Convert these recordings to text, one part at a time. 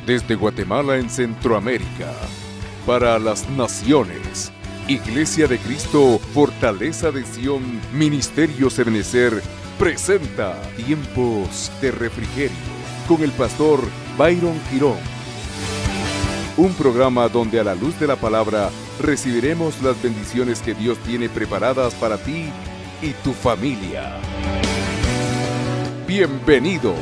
Desde Guatemala en Centroamérica, para las naciones, Iglesia de Cristo, Fortaleza de Sion, Ministerio Ebenecer, presenta Tiempos de Refrigerio con el pastor Byron Girón. Un programa donde a la luz de la palabra recibiremos las bendiciones que Dios tiene preparadas para ti y tu familia. Bienvenidos.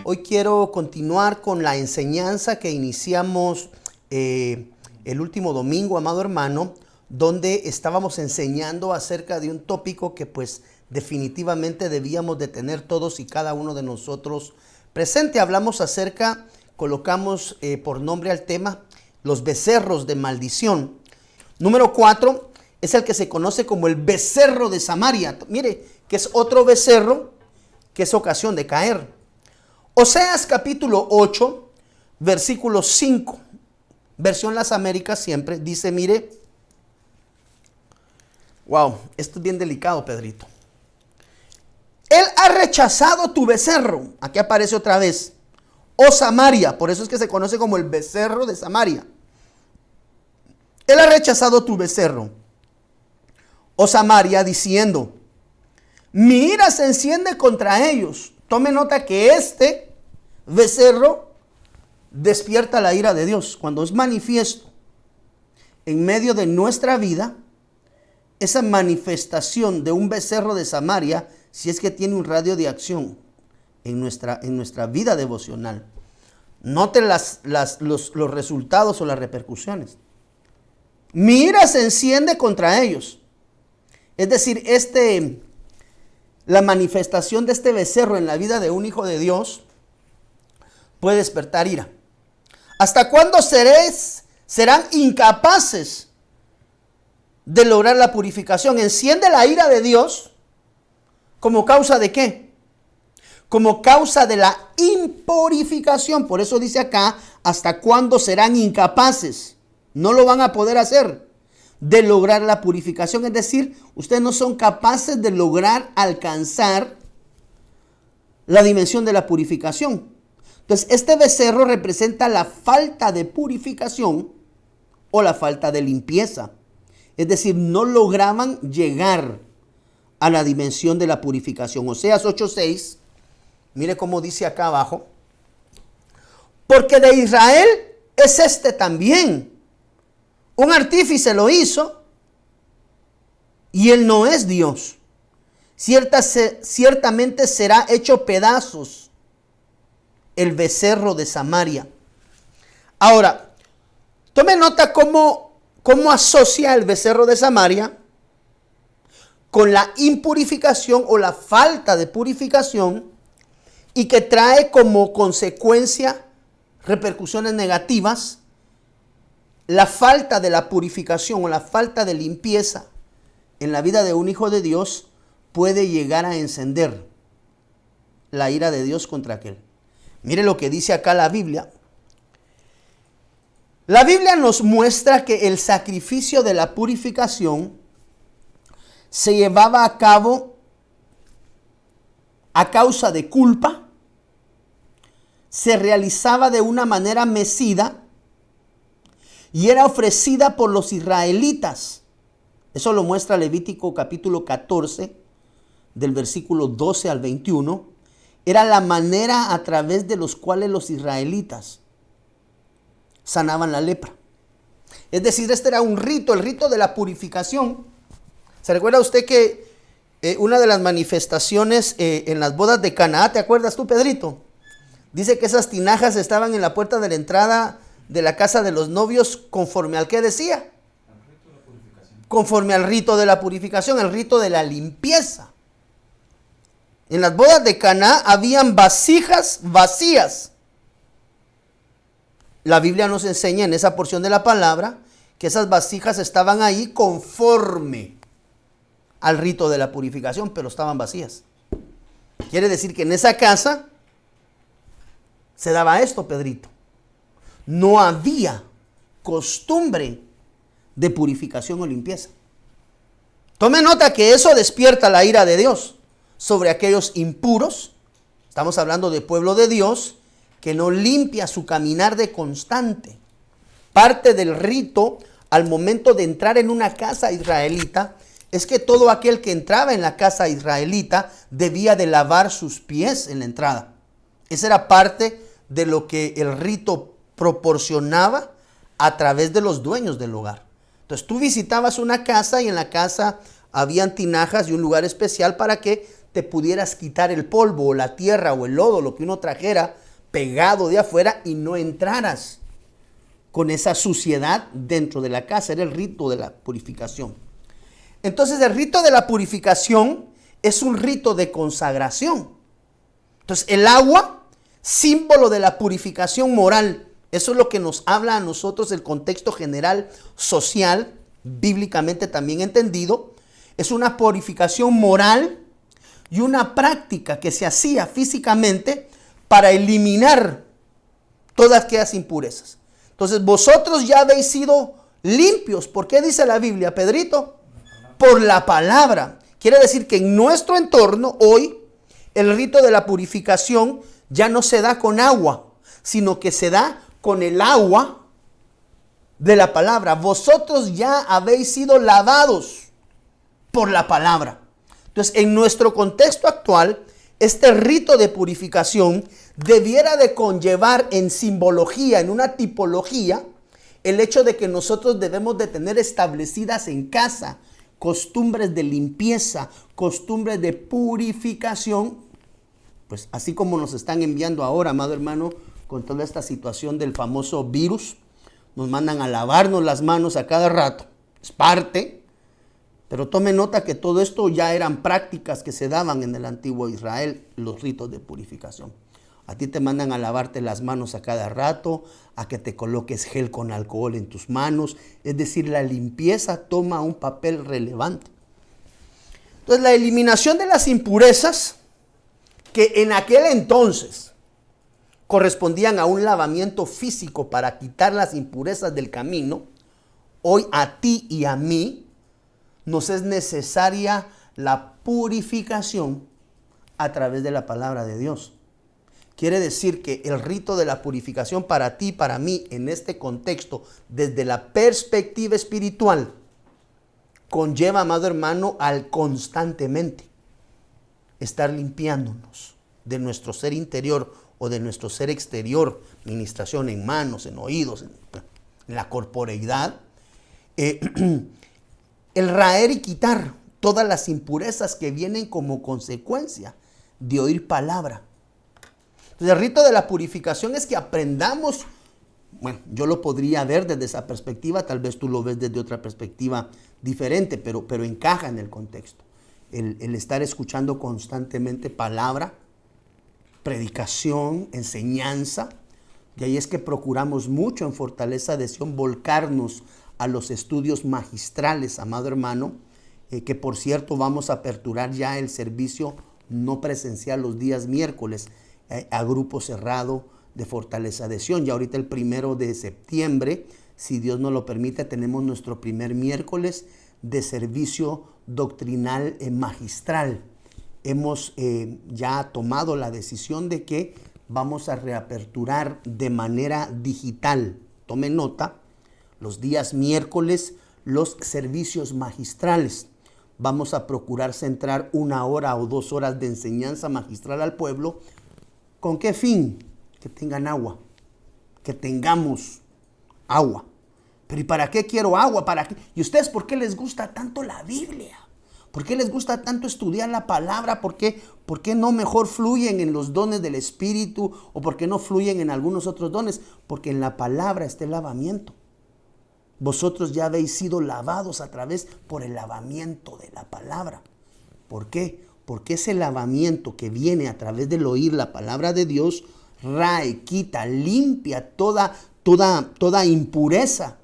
Hoy quiero continuar con la enseñanza que iniciamos el último domingo, amado hermano, donde estábamos enseñando acerca de un tópico que pues definitivamente debíamos de tener todos y cada uno de nosotros presente. Hablamos acerca, colocamos por nombre al tema, los becerros de maldición. Número 4 es el que se conoce como el becerro de Samaria. Mire, que es otro becerro que es ocasión de caer. Oseas capítulo 8, versículo 5, versión Las Américas siempre, dice, mire, wow, esto es bien delicado, Pedrito. Él ha rechazado tu becerro, aquí aparece otra vez, oh Samaria, por eso es que se conoce como el becerro de Samaria. Él ha rechazado tu becerro, oh Samaria, diciendo, mi ira se enciende contra ellos. Tome nota que este becerro despierta la ira de Dios. Cuando es manifiesto en medio de nuestra vida, esa manifestación de un becerro de Samaria, si es que tiene un radio de acción en nuestra vida devocional. Note los resultados o las repercusiones. Mi ira se enciende contra ellos. Es decir, la manifestación de este becerro en la vida de un hijo de Dios puede despertar ira. ¿Hasta cuándo serán incapaces de lograr la purificación? Enciende la ira de Dios como causa de ¿qué? Como causa de la impurificación. Por eso dice acá, ¿hasta cuándo serán incapaces? No lo van a poder hacer. De lograr la purificación, es decir, ustedes no son capaces de lograr alcanzar la dimensión de la purificación. Entonces, este becerro representa la falta de purificación o la falta de limpieza. Es decir, no lograban llegar a la dimensión de la purificación. Oseas 8:6, mire cómo dice acá abajo, porque de Israel es este también. Un artífice lo hizo y él no es Dios. Ciertamente será hecho pedazos el becerro de Samaria. Ahora, tome nota cómo asocia el becerro de Samaria con la impurificación o la falta de purificación y que trae como consecuencia repercusiones negativas. La falta de la purificación o la falta de limpieza en la vida de un hijo de Dios puede llegar a encender la ira de Dios contra aquel. Mire lo que dice acá la Biblia. La Biblia nos muestra que el sacrificio de la purificación se llevaba a cabo a causa de culpa, se realizaba de una manera mecida y era ofrecida por los israelitas. Eso lo muestra Levítico capítulo 14, del versículo 12 al 21. Era la manera a través de los cuales los israelitas sanaban la lepra. Es decir, este era un rito, el rito de la purificación. ¿Se recuerda usted que una de las manifestaciones en las bodas de Caná, ¿te acuerdas tú, Pedrito? Dice que esas tinajas estaban en la puerta de la entrada de la casa de los novios, conforme al que decía, conforme al rito de la purificación, el rito de la limpieza. En las bodas de Caná habían vasijas vacías. La Biblia nos enseña en esa porción de la palabra que esas vasijas estaban ahí conforme al rito de la purificación, pero estaban vacías. Quiere decir que en esa casa se daba esto, Pedrito. No había costumbre de purificación o limpieza. Tome nota que eso despierta la ira de Dios sobre aquellos impuros. Estamos hablando de pueblo de Dios que no limpia su caminar de constante. Parte del rito al momento de entrar en una casa israelita es que todo aquel que entraba en la casa israelita debía de lavar sus pies en la entrada. Esa era parte de lo que el rito proporcionaba a través de los dueños del hogar. Entonces tú visitabas una casa y en la casa habían tinajas y un lugar especial para que te pudieras quitar el polvo o la tierra o el lodo, lo que uno trajera pegado de afuera y no entraras con esa suciedad dentro de la casa. Era el rito de la purificación. Entonces el rito de la purificación es un rito de consagración. Entonces el agua, símbolo de la purificación moral. Eso es lo que nos habla a nosotros el contexto general social, bíblicamente también entendido. Es una purificación moral y una práctica que se hacía físicamente para eliminar todas aquellas impurezas. Entonces vosotros ya habéis sido limpios. ¿Por qué dice la Biblia, Pedrito? Por la palabra. Quiere decir que en nuestro entorno hoy el rito de la purificación ya no se da con agua, sino que se da con el agua de la palabra. Vosotros ya habéis sido lavados por la palabra. Entonces, en nuestro contexto actual, este rito de purificación debiera de conllevar en simbología, en una tipología, el hecho de que nosotros debemos de tener establecidas en casa costumbres de limpieza, costumbres de purificación, pues así como nos están enviando ahora, amado hermano, con toda esta situación del famoso virus, nos mandan a lavarnos las manos a cada rato, es parte, pero tome nota que todo esto ya eran prácticas que se daban en el antiguo Israel, los ritos de purificación. A ti te mandan a lavarte las manos a cada rato, a que te coloques gel con alcohol en tus manos, es decir, la limpieza toma un papel relevante. Entonces, la eliminación de las impurezas, que en aquel entonces correspondían a un lavamiento físico para quitar las impurezas del camino, hoy a ti y a mí nos es necesaria la purificación a través de la palabra de Dios. Quiere decir que el rito de la purificación para ti y para mí en este contexto, desde la perspectiva espiritual, conlleva, amado hermano, al constantemente estar limpiándonos de nuestro ser interior o de nuestro ser exterior, ministración en manos, en oídos, en la corporeidad, el raer y quitar todas las impurezas que vienen como consecuencia de oír palabra. Entonces, el rito de la purificación es que aprendamos, bueno, yo lo podría ver desde esa perspectiva, tal vez tú lo ves desde otra perspectiva diferente, pero encaja en el contexto. El estar escuchando constantemente palabra, predicación, enseñanza, y ahí es que procuramos mucho en Fortaleza de Sion volcarnos a los estudios magistrales, amado hermano, que por cierto vamos a aperturar ya el servicio no presencial los días miércoles a grupo cerrado de Fortaleza de Sion. Ya ahorita el 1 de septiembre, si Dios nos lo permite, tenemos nuestro primer miércoles de servicio doctrinal magistral. Hemos ya tomado la decisión de que vamos a reaperturar de manera digital. Tome nota, los días miércoles, los servicios magistrales. Vamos a procurar centrar 1 hora o 2 horas de enseñanza magistral al pueblo. ¿Con qué fin? Que tengan agua, que tengamos agua. Pero ¿y para qué quiero agua? ¿Para qué? ¿Y ustedes por qué les gusta tanto la Biblia? ¿Por qué les gusta tanto estudiar la palabra? ¿Por qué no mejor fluyen en los dones del Espíritu? ¿O por qué no fluyen en algunos otros dones? Porque en la palabra está el lavamiento. Vosotros ya habéis sido lavados a través por el lavamiento de la palabra. ¿Por qué? Porque ese lavamiento que viene a través del oír la palabra de Dios, rae, quita, limpia toda impureza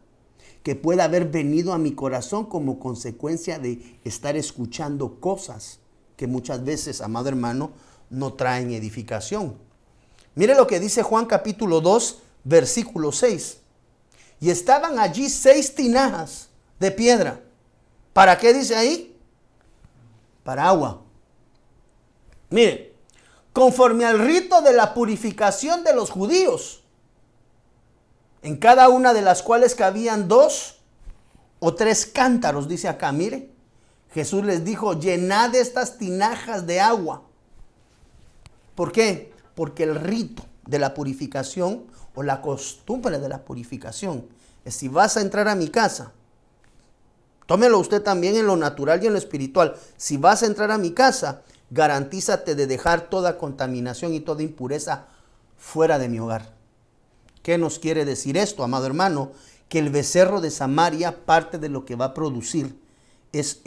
que pueda haber venido a mi corazón como consecuencia de estar escuchando cosas que muchas veces, amado hermano, no traen edificación. Mire lo que dice Juan capítulo 2, versículo 6. Y estaban allí 6 tinajas de piedra. ¿Para qué dice ahí? para agua. Mire, conforme al rito de la purificación de los judíos, en cada una de las cuales cabían 2 o 3 cántaros, dice acá, mire, Jesús les dijo, llenad estas tinajas de agua. ¿Por qué? Porque el rito de la purificación o la costumbre de la purificación es: si vas a entrar a mi casa, tómelo usted también en lo natural y en lo espiritual, si vas a entrar a mi casa, garantízate de dejar toda contaminación y toda impureza fuera de mi hogar. ¿Qué nos quiere decir esto, amado hermano? Que el becerro de Samaria, parte de lo que va a producir es,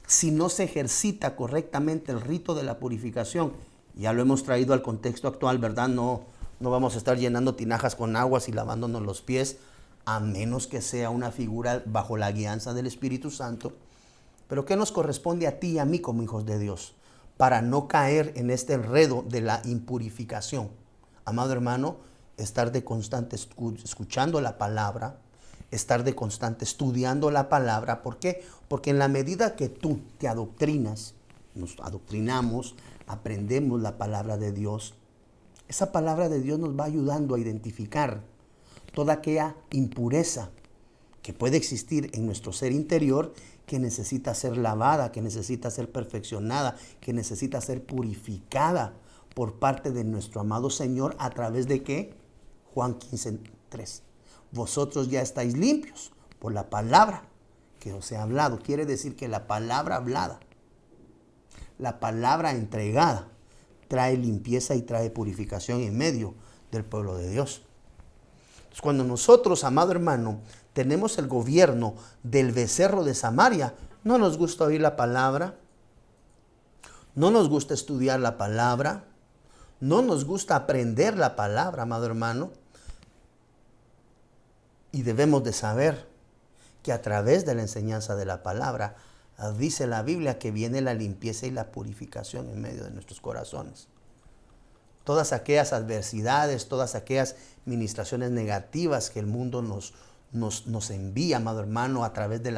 si no se ejercita correctamente el rito de la purificación, ya lo hemos traído al contexto actual, ¿verdad? No vamos a estar llenando tinajas con aguas y lavándonos los pies, a menos que sea una figura bajo la guianza del Espíritu Santo. Pero ¿qué nos corresponde a ti y a mí como hijos de Dios para no caer en este enredo de la impurificación? Amado hermano, estar de constante escuchando la palabra, estar de constante estudiando la palabra. ¿Por qué? Porque en la medida que tú te adoctrinas, nos adoctrinamos, aprendemos la palabra de Dios, esa palabra de Dios nos va ayudando a identificar toda aquella impureza que puede existir en nuestro ser interior, que necesita ser lavada, que necesita ser perfeccionada, que necesita ser purificada por parte de nuestro amado Señor. ¿A través de qué? Juan 15:3. Vosotros ya estáis limpios por la palabra que os he hablado. Quiere decir que la palabra hablada, la palabra entregada, trae limpieza y trae purificación en medio del pueblo de Dios. Entonces, cuando nosotros, amado hermano, tenemos el gobierno del becerro de Samaria, no nos gusta oír la palabra, no nos gusta estudiar la palabra, no nos gusta aprender la palabra, amado hermano. Y debemos de saber que a través de la enseñanza de la palabra, dice la Biblia que viene la limpieza y la purificación en medio de nuestros corazones. Todas aquellas adversidades, todas aquellas ministraciones negativas que el mundo nos envía, amado hermano, a través de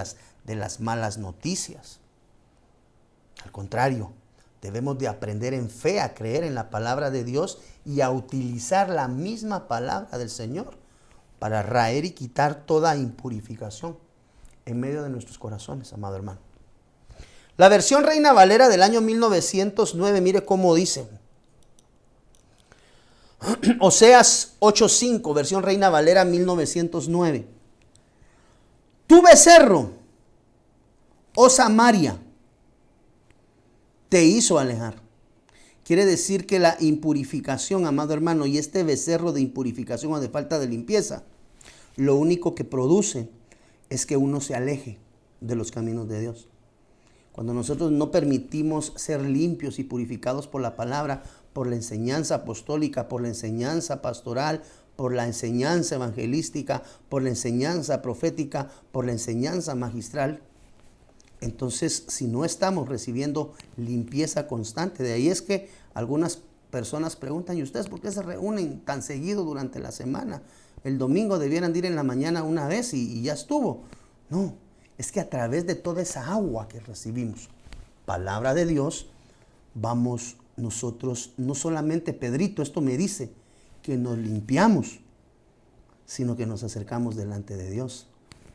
las malas noticias. Al contrario, debemos de aprender en fe a creer en la palabra de Dios y a utilizar la misma palabra del Señor para raer y quitar toda impurificación en medio de nuestros corazones, amado hermano. La versión Reina Valera del año 1909, mire cómo dice. Oseas 8:5, versión Reina Valera 1909. Tu becerro, oh Samaria, te hizo alejar. Quiere decir que la impurificación, amado hermano, y este becerro de impurificación o de falta de limpieza, lo único que produce es que uno se aleje de los caminos de Dios. Cuando nosotros no permitimos ser limpios y purificados por la palabra, por la enseñanza apostólica, por la enseñanza pastoral, por la enseñanza evangelística, por la enseñanza profética, por la enseñanza magistral, entonces si no estamos recibiendo limpieza constante, de ahí es que algunas personas preguntan: ¿y ustedes por qué se reúnen tan seguido durante la semana? El domingo debieran de ir en la mañana una vez y ya estuvo. No, es que a través de toda esa agua que recibimos, palabra de Dios, vamos nosotros, no solamente Pedrito, esto me dice, que nos limpiamos, sino que nos acercamos delante de Dios.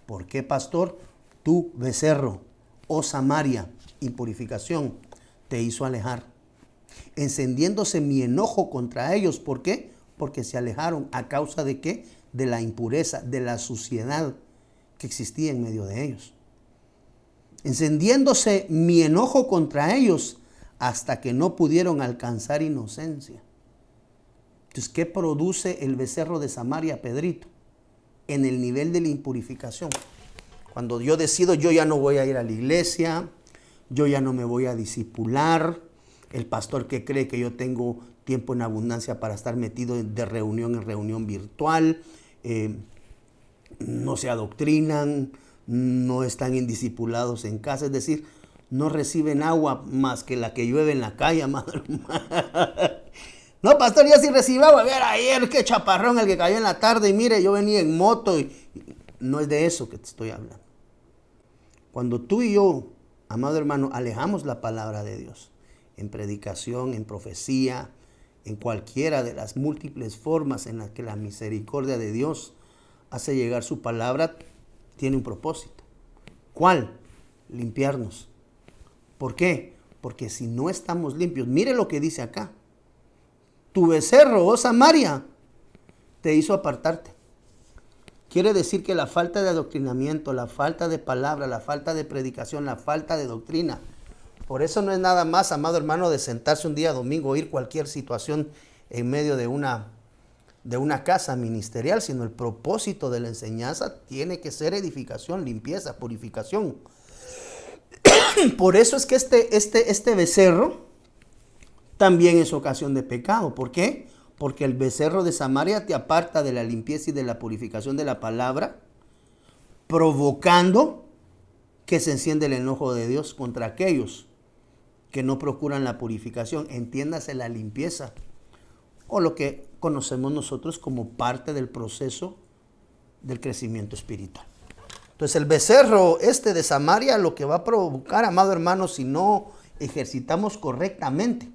¿Por qué, pastor? Tu becerro, oh Samaria, impurificación, te hizo alejar, encendiéndose mi enojo contra ellos. ¿Por qué? Porque se alejaron. ¿A causa de qué? De la impureza, de la suciedad que existía en medio de ellos. Encendiéndose mi enojo contra ellos hasta que no pudieron alcanzar inocencia. Entonces, ¿qué produce el becerro de Samaria, Pedrito? En el nivel de la impurificación. Cuando yo decido, yo ya no voy a ir a la iglesia, yo ya no me voy a discipular, el pastor que cree que yo tengo tiempo en abundancia para estar metido de reunión en reunión virtual, no se adoctrinan, no están indiscipulados en casa, es decir, no reciben agua más que la que llueve en la calle, amado hermano. No, pastor, yo sí recibí agua. A ver, ayer qué chaparrón el que cayó en la tarde, y mire, yo venía en moto. No es de eso que te estoy hablando. Cuando tú y yo amado hermano, alejamos la palabra de Dios en predicación, en profecía, en cualquiera de las múltiples formas en las que la misericordia de Dios hace llegar su palabra, tiene un propósito. ¿Cuál? Limpiarnos. ¿Por qué? Porque si no estamos limpios, mire lo que dice acá. Tu becerro, oh Samaria, te hizo apartarte. Quiere decir que la falta de adoctrinamiento, la falta de palabra, la falta de predicación, la falta de doctrina. Por eso no es nada más, amado hermano, de sentarse un día domingo, oír cualquier situación en medio de una casa ministerial, sino el propósito de la enseñanza tiene que ser edificación, limpieza, purificación. Por eso es que este becerro también es ocasión de pecado. ¿Por qué? Porque el becerro de Samaria te aparta de la limpieza y de la purificación de la palabra, provocando que se enciende el enojo de Dios contra aquellos que no procuran la purificación, entiéndase la limpieza, o lo que conocemos nosotros como parte del proceso del crecimiento espiritual. Entonces el becerro de Samaria lo que va a provocar, amado hermano, si no ejercitamos correctamente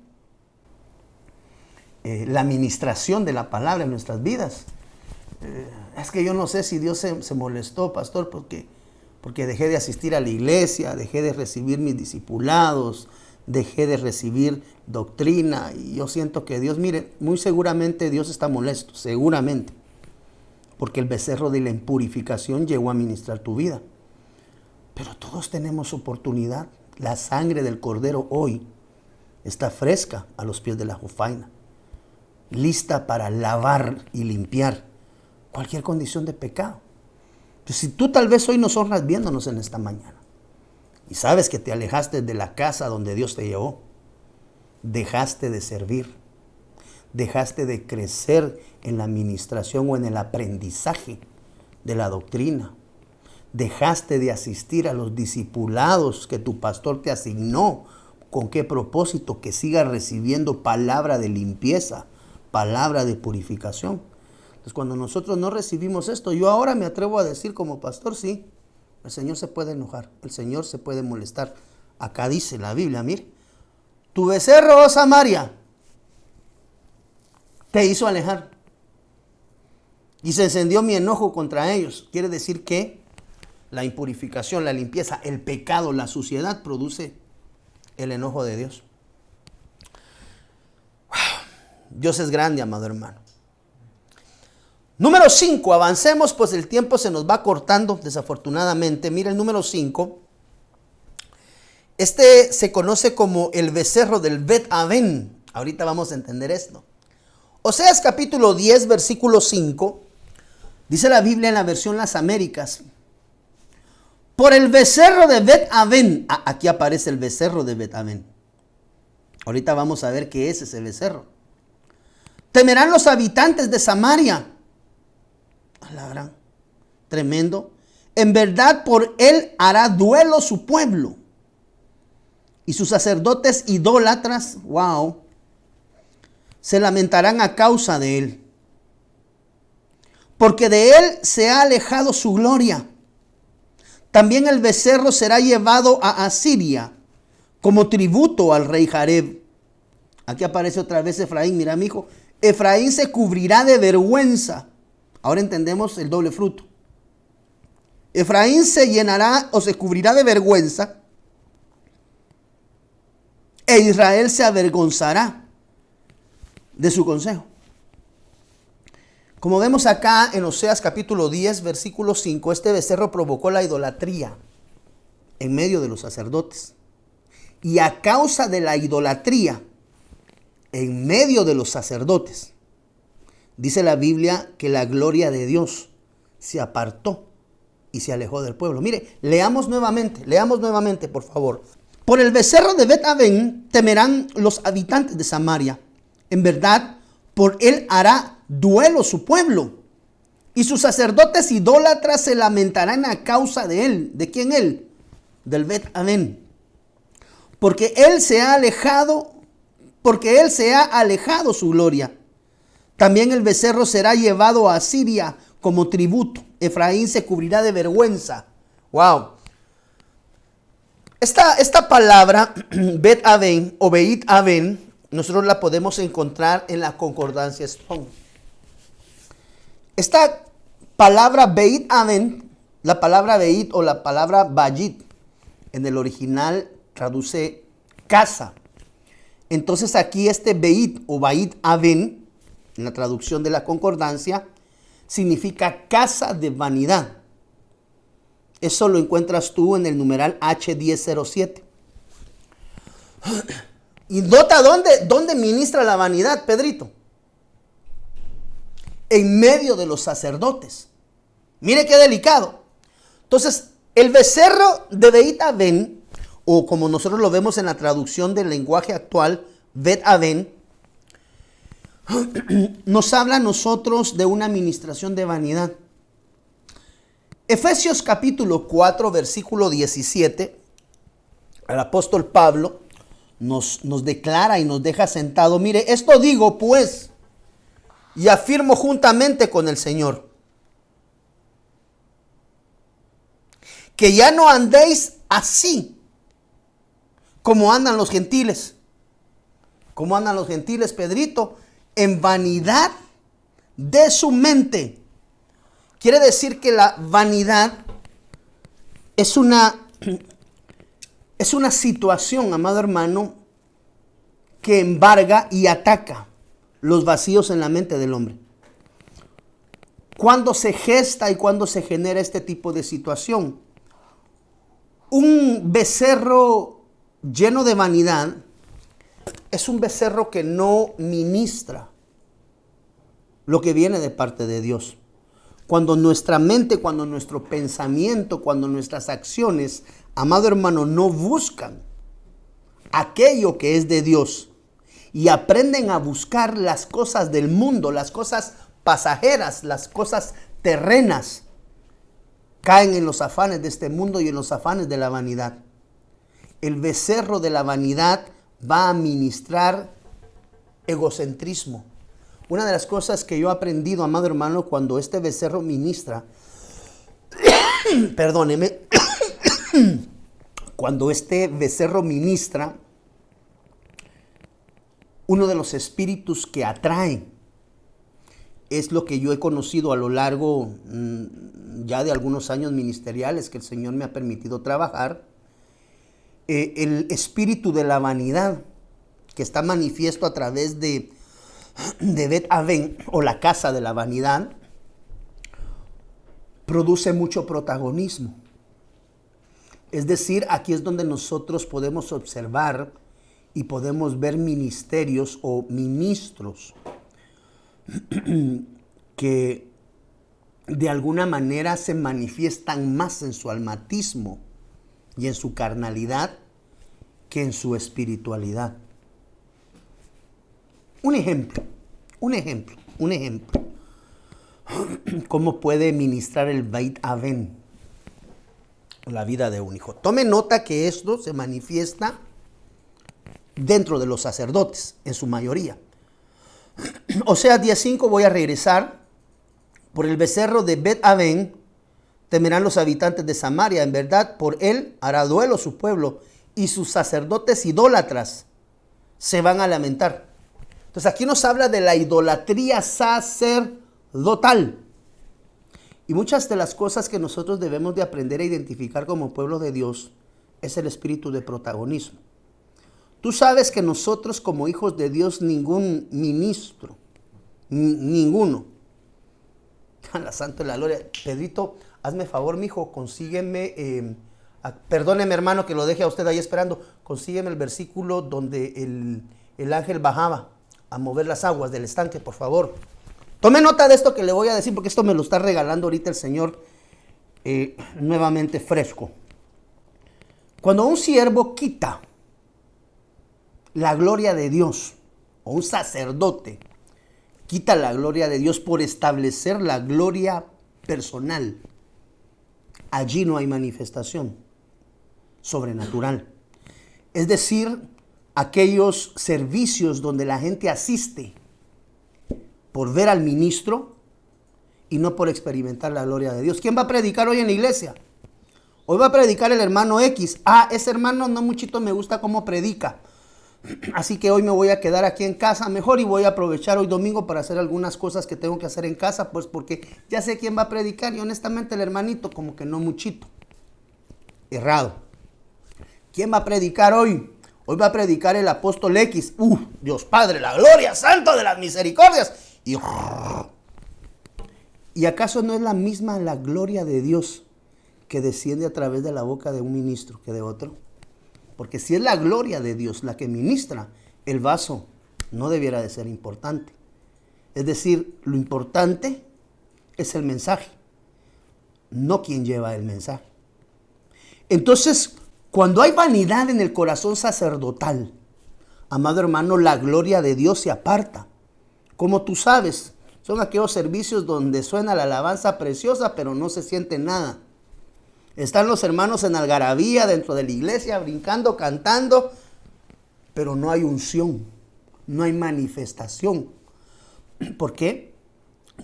la administración de la palabra en nuestras vidas. Es que yo no sé si Dios se molestó, pastor, porque dejé de asistir a la iglesia, dejé de recibir mis discipulados, dejé de recibir doctrina, y yo siento que Dios, mire, muy seguramente Dios está molesto, seguramente, porque el becerro de la impurificación llegó a ministrar tu vida. Pero todos tenemos oportunidad. La sangre del Cordero hoy está fresca a los pies de la jofaina, lista para lavar y limpiar cualquier condición de pecado. Entonces, si tú tal vez hoy nos honras viéndonos en esta mañana y sabes que te alejaste de la casa donde Dios te llevó, dejaste de servir, dejaste de crecer en la administración o en el aprendizaje de la doctrina, dejaste de asistir a los discipulados que tu pastor te asignó. ¿Con qué propósito? Que sigas recibiendo palabra de limpieza, palabra de purificación. Entonces, cuando nosotros no recibimos esto, yo ahora me atrevo a decir como pastor, sí, el Señor se puede enojar, el Señor se puede molestar. Acá dice la Biblia, mire, tu becerro, oh Samaria, te hizo alejar y se encendió mi enojo contra ellos. Quiere decir que la impurificación, la limpieza, el pecado, la suciedad produce el enojo de Dios. Dios es grande, amado hermano. Número 5, avancemos, pues el tiempo se nos va cortando, desafortunadamente. Mira el número 5. Este se conoce como el becerro del Bet-Aven. Ahorita vamos a entender esto. Oseas capítulo 10, versículo 5. Dice la Biblia en la versión Las Américas. Por el becerro de Bet-Aven. Aquí aparece el becerro de Bet-Aven. Ahorita vamos a ver qué es ese becerro. Temerán los habitantes de Samaria. A la gran, tremendo. En verdad por él hará duelo su pueblo. Y sus sacerdotes idólatras, wow, se lamentarán a causa de él. Porque de él se ha alejado su gloria. También el becerro será llevado a Asiria como tributo al rey Jareb. Aquí aparece otra vez Efraín. Mira, mi hijo, Efraín se cubrirá de vergüenza. Ahora entendemos el doble fruto. Efraín se llenará o se cubrirá de vergüenza, e Israel se avergonzará de su consejo. Como vemos acá en Oseas capítulo 10, versículo 5, este becerro provocó la idolatría en medio de los sacerdotes. Y a causa de la idolatría en medio de los sacerdotes, dice la Biblia que la gloria de Dios se apartó y se alejó del pueblo. Mire, leamos nuevamente, por favor. Por el becerro de Bet-Aven temerán los habitantes de Samaria. En verdad, por él hará duelo su pueblo. Y sus sacerdotes idólatras se lamentarán a causa de él. ¿De quién él? Del Bet-Aven. Porque él se ha alejado su gloria. También el becerro será llevado a Asiria como tributo. Efraín se cubrirá de vergüenza. Wow. Esta palabra, Bet Aven o Beit Aven, nosotros la podemos encontrar en la concordancia Strong. Esta palabra Beit Aven, la palabra Beit o la palabra Bayit, en el original traduce casa. Entonces aquí este Beit o Beit Aven, en la traducción de la concordancia, significa casa de vanidad. Eso lo encuentras tú en el numeral H1007. Y nota dónde ministra la vanidad, Pedrito. En medio de los sacerdotes. Mire qué delicado. Entonces, el becerro de Beit Aven, o como nosotros lo vemos en la traducción del lenguaje actual, Bet Aven, nos habla a nosotros de una administración de vanidad. Efesios capítulo 4, versículo 17, el apóstol Pablo nos declara y nos deja sentado. Mire, esto digo pues, y afirmo juntamente con el Señor, que ya no andéis así como andan los gentiles. ¿Cómo andan los gentiles, Pedrito? En vanidad de su mente. Quiere decir que la vanidad es una situación, amado hermano, que embarga y ataca los vacíos en la mente del hombre. ¿Cuándo se gesta y cuándo se genera este tipo de situación? Un becerro lleno de vanidad es un becerro que no ministra lo que viene de parte de Dios. Cuando nuestra mente, cuando nuestro pensamiento, cuando nuestras acciones, amado hermano, no buscan aquello que es de Dios y aprenden a buscar las cosas del mundo, las cosas pasajeras, las cosas terrenas, caen en los afanes de este mundo y en los afanes de la vanidad. El becerro de la vanidad va a ministrar egocentrismo. Una de las cosas que yo he aprendido, amado hermano, cuando este becerro ministra, perdóneme, cuando este becerro ministra, uno de los espíritus que atrae es lo que yo he conocido a lo largo ya de algunos años ministeriales que el Señor me ha permitido trabajar, el espíritu de la vanidad que está manifiesto a través de Bet Aven o la casa de la vanidad, produce mucho protagonismo. Es decir, aquí es donde nosotros podemos observar y podemos ver ministerios o ministros que de alguna manera se manifiestan más en su almatismo y en su carnalidad que en su espiritualidad. Un ejemplo. ¿Cómo puede ministrar el Beit Aven la vida de un hijo? Tome nota que esto se manifiesta dentro de los sacerdotes, en su mayoría. Oseas 10:5, voy a regresar. Por el becerro de Bet Aven temerán los habitantes de Samaria. En verdad, por él hará duelo su pueblo y sus sacerdotes idólatras se van a lamentar. Entonces aquí nos habla de la idolatría sacerdotal. Y muchas de las cosas que nosotros debemos de aprender a identificar como pueblo de Dios es el espíritu de protagonismo. Tú sabes que nosotros como hijos de Dios, ningún ministro, ninguno, a la Santa de la Gloria, Pedrito, hazme favor, mijo, consígueme, perdóneme hermano que lo deje a usted ahí esperando, consígueme el versículo donde el ángel bajaba a mover las aguas del estanque, por favor. Tome nota de esto que le voy a decir, porque esto me lo está regalando ahorita el Señor nuevamente fresco. Cuando un siervo quita la gloria de Dios, o un sacerdote quita la gloria de Dios por establecer la gloria personal, allí no hay manifestación sobrenatural. Es decir, aquellos servicios donde la gente asiste por ver al ministro y no por experimentar la gloria de Dios. ¿Quién va a predicar hoy en la iglesia? Hoy va a predicar el hermano X. Ese hermano no muchito me gusta cómo predica. Así que hoy me voy a quedar aquí en casa mejor y voy a aprovechar hoy domingo para hacer algunas cosas que tengo que hacer en casa, pues porque ya sé quién va a predicar y honestamente el hermanito como que no muchito. Errado. ¿Quién va a predicar hoy? Hoy va a predicar el apóstol X. Dios Padre, la gloria, santo de las misericordias. ¿Y acaso no es la misma la gloria de Dios que desciende a través de la boca de un ministro que de otro? Porque si es la gloria de Dios la que ministra, el vaso no debiera de ser importante. Es decir, lo importante es el mensaje, no quien lleva el mensaje. Entonces, cuando hay vanidad en el corazón sacerdotal, amado hermano, la gloria de Dios se aparta. Como tú sabes, son aquellos servicios donde suena la alabanza preciosa, pero no se siente nada. Están los hermanos en algarabía dentro de la iglesia, brincando, cantando, pero no hay unción, no hay manifestación. ¿Por qué?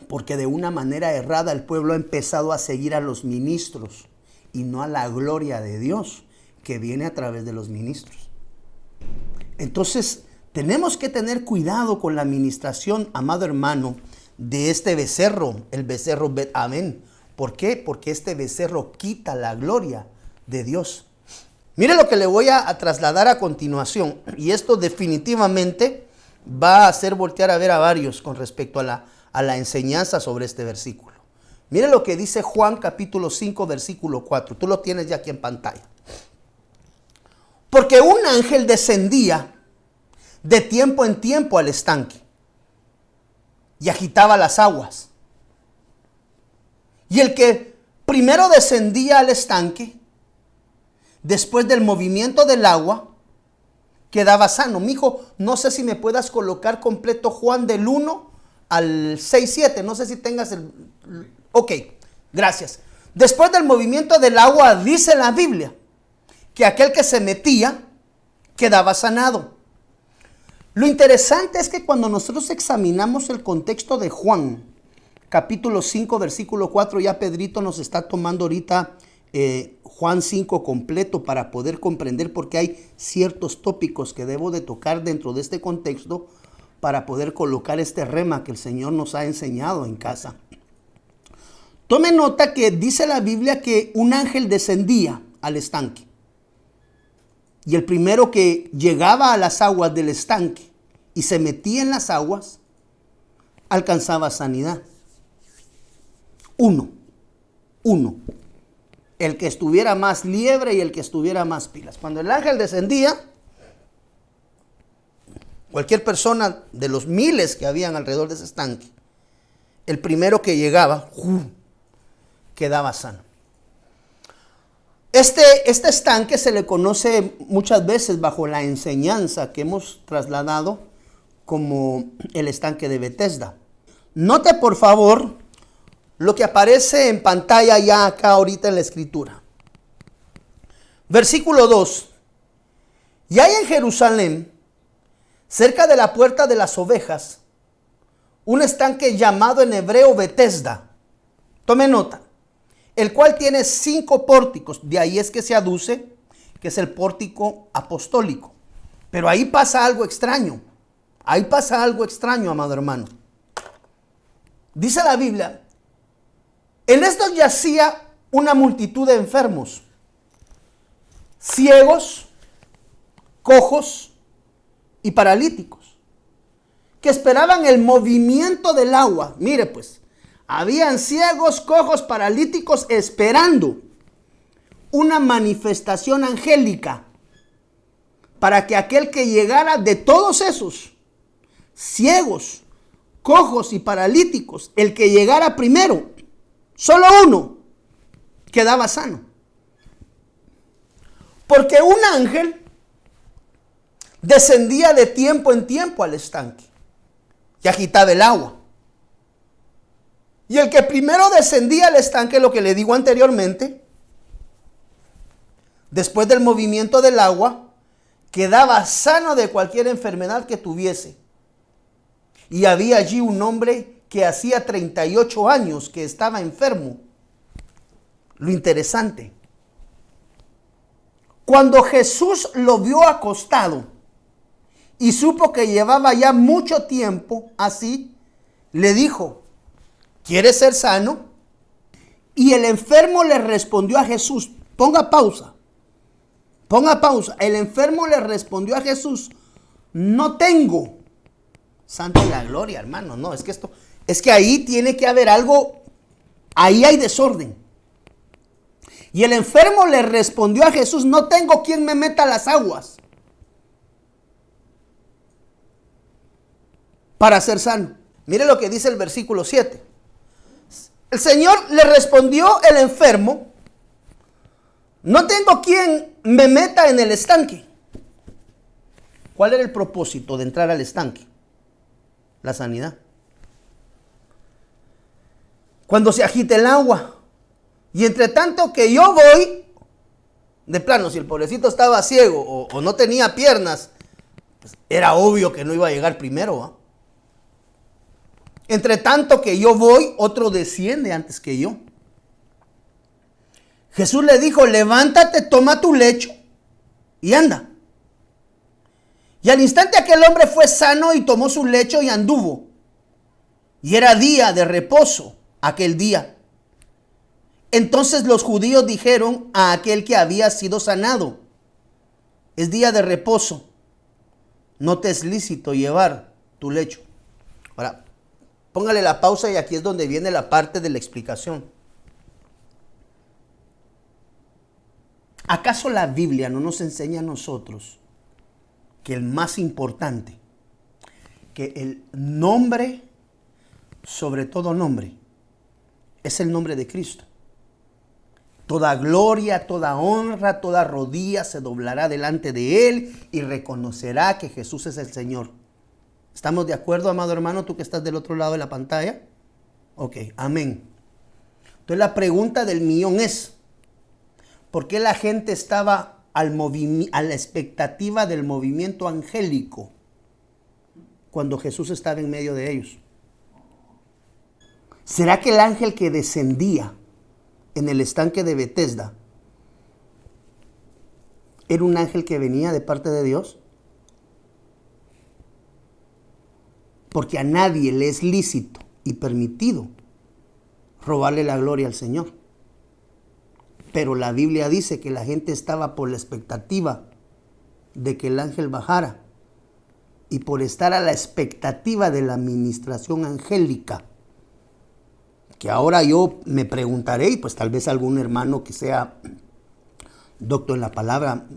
Porque de una manera errada el pueblo ha empezado a seguir a los ministros y no a la gloria de Dios que viene a través de los ministros. Entonces, tenemos que tener cuidado con la administración, amado hermano, de este becerro, el becerro Bet Aven. ¿Por qué? Porque este becerro quita la gloria de Dios. Mire lo que le voy a trasladar a continuación. Y esto definitivamente va a hacer voltear a ver a varios con respecto a la enseñanza sobre este versículo. Mire lo que dice Juan capítulo 5 versículo 4. Tú lo tienes ya aquí en pantalla. Porque un ángel descendía de tiempo en tiempo al estanque y agitaba las aguas. Y el que primero descendía al estanque, después del movimiento del agua, quedaba sano. Mijo, no sé si me puedas colocar completo Juan del 1 al 6, 7. No sé si tengas el... Ok, gracias. Después del movimiento del agua, dice la Biblia, que aquel que se metía, quedaba sanado. Lo interesante es que cuando nosotros examinamos el contexto de Juan, capítulo 5, versículo 4, ya Pedrito nos está tomando ahorita Juan 5 completo para poder comprender, porque hay ciertos tópicos que debo de tocar dentro de este contexto para poder colocar este rema que el Señor nos ha enseñado en casa. Tome nota que dice la Biblia que un ángel descendía al estanque. Y el primero que llegaba a las aguas del estanque y se metía en las aguas, alcanzaba sanidad. Uno. El que estuviera más liebre y el que estuviera más pilas. Cuando el ángel descendía, cualquier persona de los miles que habían alrededor de ese estanque, el primero que llegaba, quedaba sano. Este estanque se le conoce muchas veces bajo la enseñanza que hemos trasladado como el estanque de Betesda. Note por favor lo que aparece en pantalla ya acá ahorita en la escritura. Versículo 2. Y hay en Jerusalén, cerca de la puerta de las ovejas, un estanque llamado en hebreo Betesda. Tome nota. El cual tiene 5 pórticos. De ahí es que se aduce que es el pórtico apostólico. Pero ahí pasa algo extraño. Ahí pasa algo extraño, amado hermano. Dice la Biblia, en estos yacía una multitud de enfermos, ciegos, cojos y paralíticos, que esperaban el movimiento del agua. Mire pues, habían ciegos, cojos, paralíticos esperando una manifestación angélica para que aquel que llegara de todos esos ciegos, cojos y paralíticos, el que llegara primero, solo uno, quedaba sano. Porque un ángel descendía de tiempo en tiempo al estanque y agitaba el agua. Y el que primero descendía al estanque, lo que le digo anteriormente, después del movimiento del agua, quedaba sano de cualquier enfermedad que tuviese. Y había allí un hombre que hacía 38 años que estaba enfermo. Lo interesante Cuando Jesús lo vio acostado y supo que llevaba ya mucho tiempo así, le dijo, ¿quieres ser sano? Y el enfermo le respondió a Jesús, ponga pausa. El enfermo le respondió a Jesús, no tengo. Santo de la gloria, hermano. No, es que ahí tiene que haber algo, ahí hay desorden. Y el enfermo le respondió a Jesús, no tengo quien me meta las aguas para ser sano. Mire lo que dice el versículo 7. El Señor le respondió el enfermo, no tengo quien me meta en el estanque. ¿Cuál era el propósito de entrar al estanque? La sanidad. Cuando se agite el agua, y entre tanto que yo voy, de plano, si el pobrecito estaba ciego o no tenía piernas, pues era obvio que no iba a llegar primero, ¿va? Entre tanto que yo voy, otro desciende antes que yo. Jesús le dijo, levántate, toma tu lecho y anda. Y al instante aquel hombre fue sano y tomó su lecho y anduvo. Y era día de reposo aquel día. Entonces los judíos dijeron a aquel que había sido sanado, es día de reposo, no te es lícito llevar tu lecho. Ahora, póngale la pausa y aquí es donde viene la parte de la explicación. ¿Acaso la Biblia no nos enseña a nosotros que el más importante, que el nombre, sobre todo nombre, es el nombre de Cristo? Toda gloria, toda honra, toda rodilla se doblará delante de Él y reconocerá que Jesús es el Señor. ¿Estamos de acuerdo, amado hermano, tú que estás del otro lado de la pantalla? Ok, amén. Entonces la pregunta del millón es, ¿por qué la gente estaba a la expectativa del movimiento angélico cuando Jesús estaba en medio de ellos? ¿Será que el ángel que descendía en el estanque de Betesda era un ángel que venía de parte de Dios? Porque a nadie le es lícito y permitido robarle la gloria al Señor. Pero la Biblia dice que la gente estaba por la expectativa de que el ángel bajara y por estar a la expectativa de la administración angélica. Que ahora yo me preguntaré, y pues tal vez algún hermano que sea docto en la palabra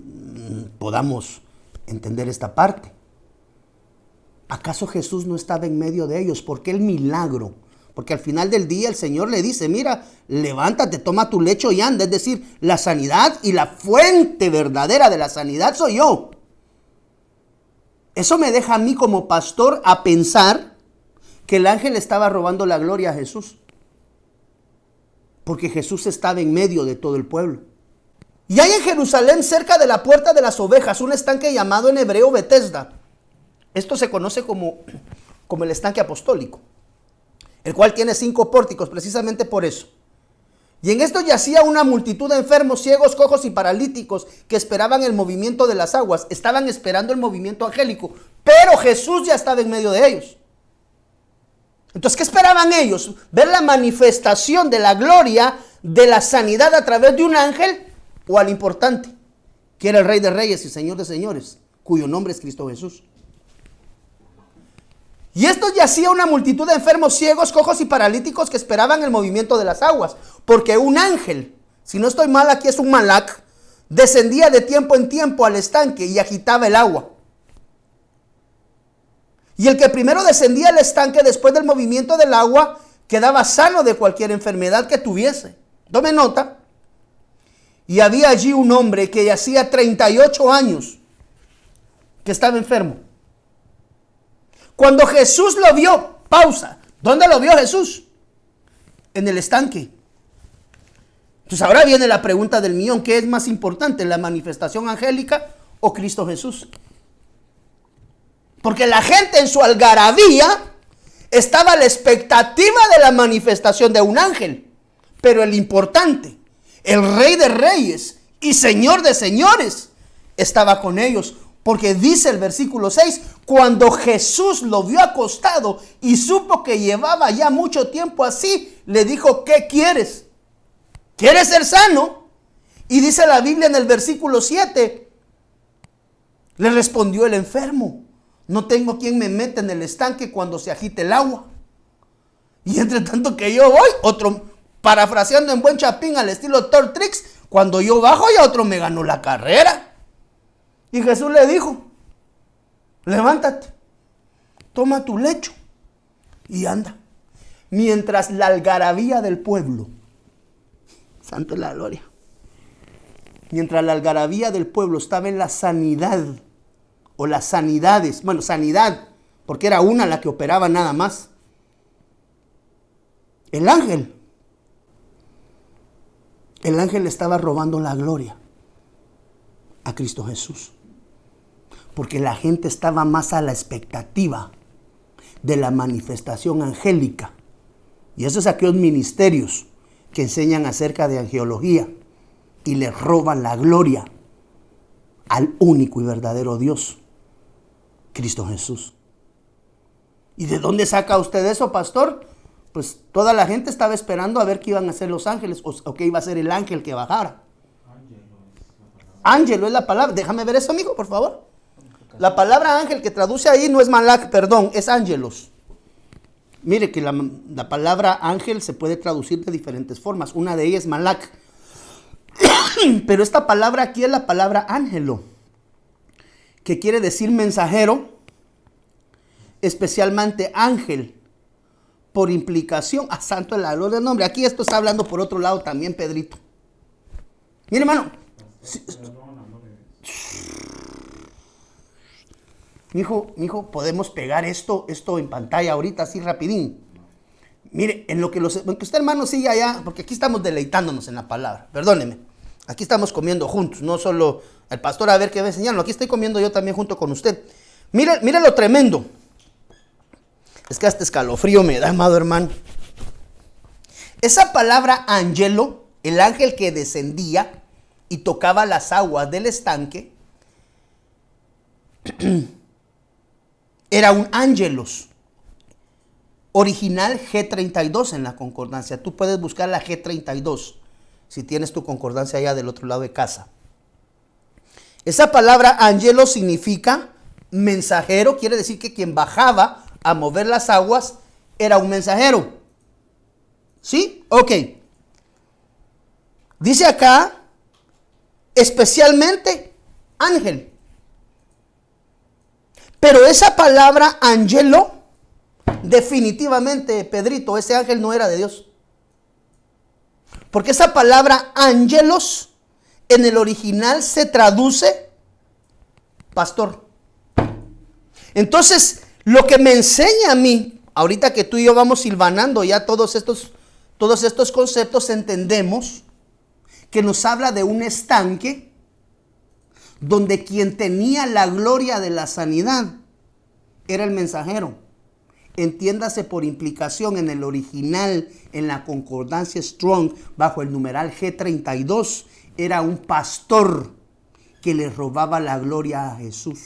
podamos entender esta parte. ¿Acaso Jesús no estaba en medio de ellos? ¿Por qué el milagro? Porque al final del día el Señor le dice, mira, levántate, toma tu lecho y anda. Es decir, la sanidad y la fuente verdadera de la sanidad soy yo. Eso me deja a mí como pastor a pensar que el ángel estaba robando la gloria a Jesús. Porque Jesús estaba en medio de todo el pueblo. Y hay en Jerusalén, cerca de la puerta de las ovejas, un estanque llamado en hebreo Betesda. Esto se conoce como el estanque apostólico, el cual tiene 5 pórticos, precisamente por eso. Y en esto yacía una multitud de enfermos, ciegos, cojos y paralíticos que esperaban el movimiento de las aguas. Estaban esperando el movimiento angélico, pero Jesús ya estaba en medio de ellos. Entonces, ¿qué esperaban ellos? ¿Ver la manifestación de la gloria, de la sanidad a través de un ángel? ¿O al importante, que era el Rey de Reyes y Señor de Señores, cuyo nombre es Cristo Jesús? Y esto yacía una multitud de enfermos, ciegos, cojos y paralíticos que esperaban el movimiento de las aguas. Porque un ángel, si no estoy mal aquí es un malak, descendía de tiempo en tiempo al estanque y agitaba el agua. Y el que primero descendía al estanque después del movimiento del agua quedaba sano de cualquier enfermedad que tuviese. Tome nota. Y había allí un hombre que yacía 38 años que estaba enfermo. Cuando Jesús lo vio, pausa. ¿Dónde lo vio Jesús? En el estanque. Entonces ahora viene la pregunta del millón. ¿Qué es más importante, la manifestación angélica o Cristo Jesús? Porque la gente en su algarabía estaba a la expectativa de la manifestación de un ángel. Pero el importante, el Rey de Reyes y Señor de señores estaba con ellos. Porque dice el versículo 6, cuando Jesús lo vio acostado y supo que llevaba ya mucho tiempo así, le dijo, ¿qué quieres? ¿Quieres ser sano? Y dice la Biblia en el versículo 7, le respondió el enfermo, no tengo quien me meta en el estanque cuando se agite el agua. Y entre tanto que yo voy, otro, parafraseando en buen chapín al estilo Tortrix, cuando yo bajo ya otro me ganó la carrera. Y Jesús le dijo, levántate, toma tu lecho y anda. Mientras la algarabía del pueblo, santo es la gloria, mientras la algarabía del pueblo estaba en la sanidad, o las sanidades, bueno, sanidad, porque era una la que operaba nada más. El ángel estaba robando la gloria a Cristo Jesús. Porque la gente estaba más a la expectativa de la manifestación angélica. Y esos aquellos ministerios que enseñan acerca de angelología y le roban la gloria al único y verdadero Dios, Cristo Jesús. ¿Y de dónde saca usted eso, pastor? Pues toda la gente estaba esperando a ver qué iban a hacer los ángeles o qué iba a ser el ángel que bajara. Ángelo es la palabra. Déjame ver eso, amigo, por favor. La palabra ángel que traduce ahí no es malak, perdón, es ángelos. Mire que la palabra ángel se puede traducir de diferentes formas. Una de ellas es malak. Pero esta palabra aquí es la palabra ángelo, que quiere decir mensajero, especialmente ángel, por implicación. A santo el gloria del nombre. Aquí esto está hablando por otro lado también, Pedrito. Mire, hermano. Mijo, podemos pegar esto en pantalla ahorita así rapidín. Mire, en lo que usted, hermano, sigue allá, porque aquí estamos deleitándonos en la palabra. Perdóneme. Aquí estamos comiendo juntos, no solo el pastor a ver qué va a enseñarlo. Aquí estoy comiendo yo también junto con usted. Mire lo tremendo. Es que hasta escalofrío me da, amado hermano. Esa palabra ángelo, el ángel que descendía y tocaba las aguas del estanque, era un ángelos. Original G32 en la concordancia. Tú puedes buscar la G32 si tienes tu concordancia allá del otro lado de casa. Esa palabra ángelo significa mensajero. Quiere decir que quien bajaba a mover las aguas era un mensajero. ¿Sí? Ok. Dice acá, especialmente ángel. Pero esa palabra ángelo, definitivamente, Pedrito, ese ángel no era de Dios. Porque esa palabra ángelos en el original se traduce pastor. Entonces, lo que me enseña a mí, ahorita que tú y yo vamos silvanando ya todos estos conceptos, entendemos que nos habla de un estanque donde quien tenía la gloria de la sanidad era el mensajero. Entiéndase por implicación en el original, en la concordancia Strong, bajo el numeral G32, era un pastor que le robaba la gloria a Jesús.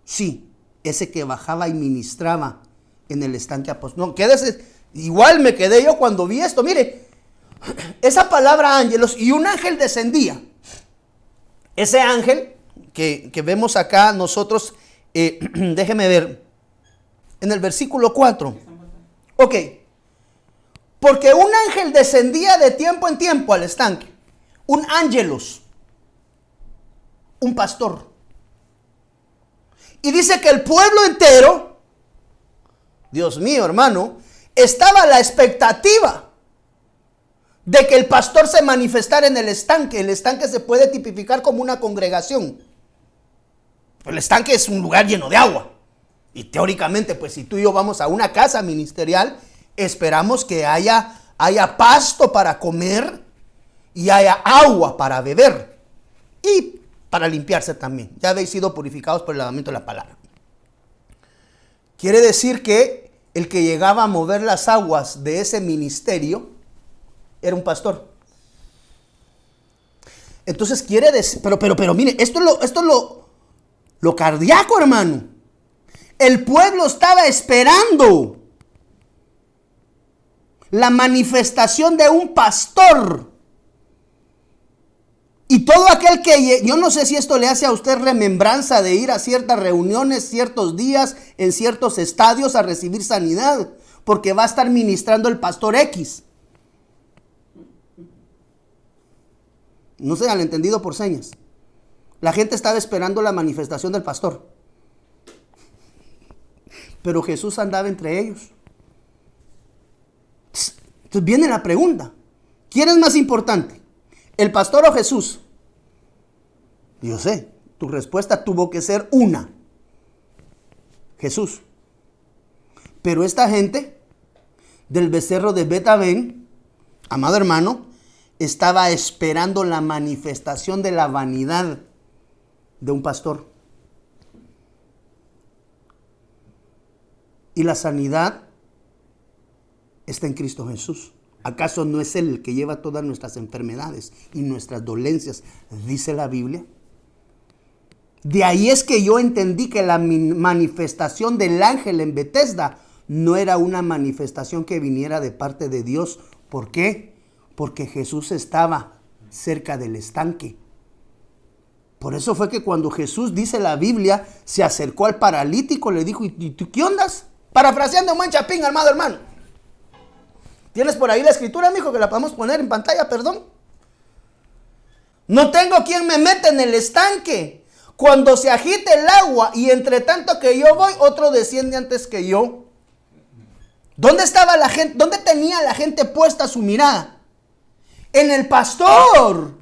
Sí, ese que bajaba y ministraba en el estanque apostólico. No, quédese, igual me quedé yo cuando vi esto. Mire, esa palabra ángelos, y un ángel descendía. Ese ángel que vemos acá nosotros, déjeme ver, en el versículo 4. Ok. Porque un ángel descendía de tiempo en tiempo al estanque. Un ángelos. Un pastor. Y dice que el pueblo entero, Dios mío, hermano, estaba a la expectativa de que el pastor se manifestara en el estanque. El estanque se puede tipificar como una congregación. El estanque es un lugar lleno de agua. Y teóricamente, pues si tú y yo vamos a una casa ministerial, esperamos que haya pasto para comer y haya agua para beber. Y para limpiarse también. Ya habéis sido purificados por el lavamiento de la palabra. Quiere decir que el que llegaba a mover las aguas de ese ministerio era un pastor. Entonces quiere decir, pero mire, esto es lo cardíaco, hermano. El pueblo estaba esperando la manifestación de un pastor. Y todo aquel que, yo no sé si esto le hace a usted remembranza de ir a ciertas reuniones, ciertos días, en ciertos estadios a recibir sanidad, porque va a estar ministrando el pastor X. No se han entendido por señas. La gente estaba esperando la manifestación del pastor. Pero Jesús andaba entre ellos. Entonces viene la pregunta: ¿quién es más importante? ¿El pastor o Jesús? Yo sé, tu respuesta tuvo que ser una: Jesús. Pero esta gente del becerro de Bet-Aven, amado hermano, estaba esperando la manifestación de la vanidad de un pastor. Y la sanidad está en Cristo Jesús. ¿Acaso no es Él el que lleva todas nuestras enfermedades y nuestras dolencias? Dice la Biblia. De ahí es que yo entendí que la manifestación del ángel en Betesda no era una manifestación que viniera de parte de Dios. ¿Por qué? Porque Jesús estaba cerca del estanque. Por eso fue que cuando Jesús, dice la Biblia, se acercó al paralítico, le dijo: ¿y tú qué ondas? Parafraseando un buen chapín, amado hermano. ¿Tienes por ahí la escritura, mijo, que la podemos poner en pantalla? Perdón. No tengo quien me meta en el estanque. Cuando se agite el agua y entre tanto que yo voy, otro desciende antes que yo. ¿Dónde estaba la gente? ¿Dónde tenía la gente puesta su mirada? En el pastor.